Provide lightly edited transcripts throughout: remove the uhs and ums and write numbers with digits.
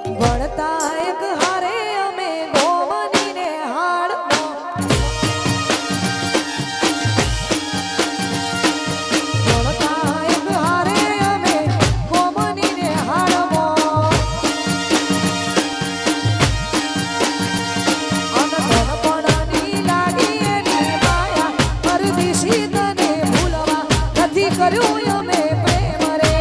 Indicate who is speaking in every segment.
Speaker 1: વળતા એક હારે અમે ગોમનીને હાડમાં વળતા એક હારે અમે ગોમનીને હાડમાં અને ધનપણાની લાગી એની માયા પરદેશી તને ભૂલવા નથી કર્યું અમે પ્રેમ રે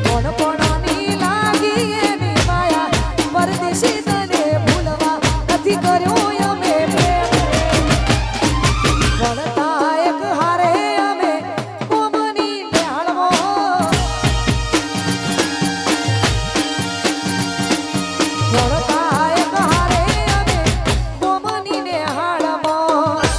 Speaker 1: ધનપણાની લાગી એની માયા પરદેશી તને ભૂલવા નથી કર્યું અમે પ્રેમ વળતા એક હારે અમે કોમની નેહાળમાં વળતા એક હારે અમે કોમની નેહાળમાં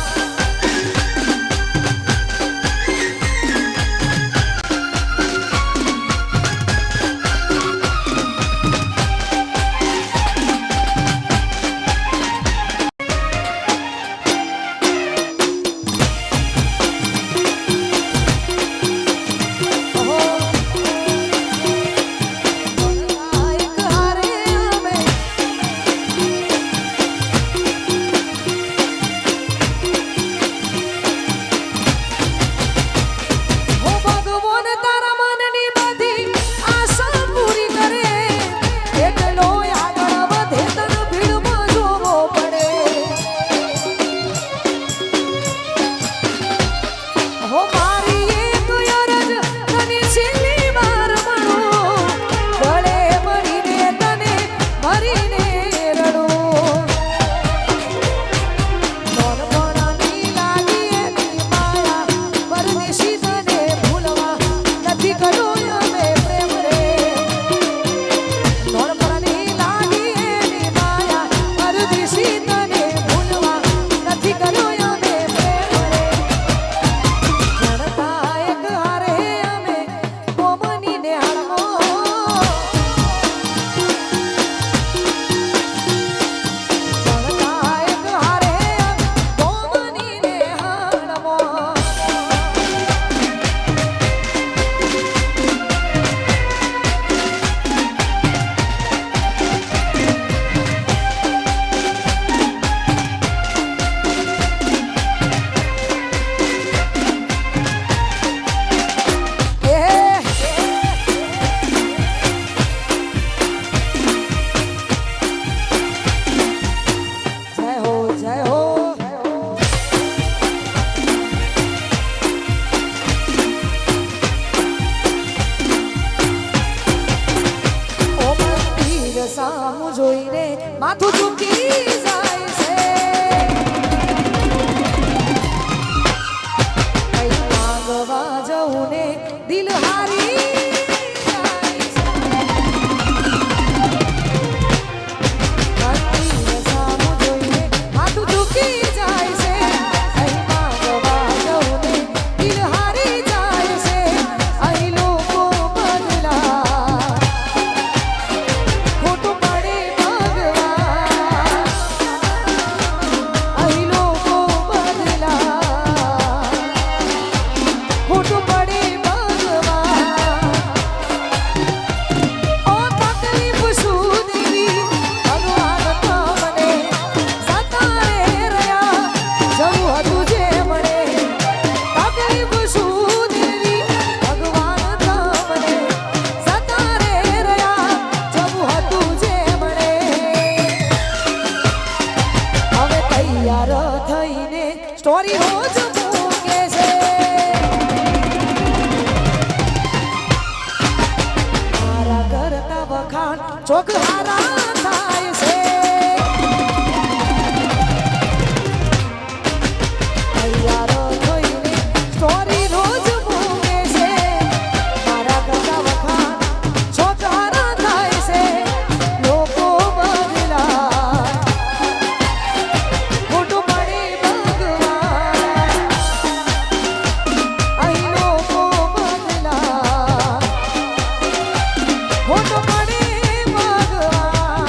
Speaker 1: સામું જોઈને માથું ઝૂકી જાય છે કઈ માંગવા જવું ને દિલ હારી જાય છે સામું જોઈને માથું ઝૂકી જાય છે કઈ માંગવા જવું ને દિલ હારી જાય છે અહીં લોકો બદલા સ્ટોરી રોજ મૂકે છે મારા કરતા વખાણ ચોક હારા થાય છે તૈયાર થઈને સ્ટોરી રોજ મૂકે છે મારા કરતા વખાણ ચોક હારા થાય છે લોકો બદલા ખોટું પડી ભગવાન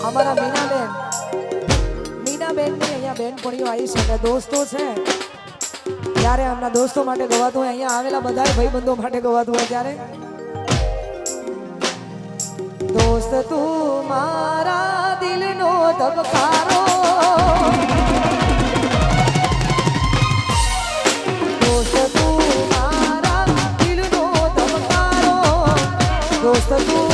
Speaker 1: અમારા મીનાબેન ની અહીંયા બેનપણીઓ આવી છે કે દોસ્તો છે ત્યારે આમના દોસ્તો માટે ગવાતું હોય અહીંયા આવેલા બધા ભાઈબંધો માટે ગવાતું હોય ત્યારે દોસ્ત તું મારા દિલનો ધબકારો દોસ્ત તું મારા દિલનો ધબકારો દોસ્ત તું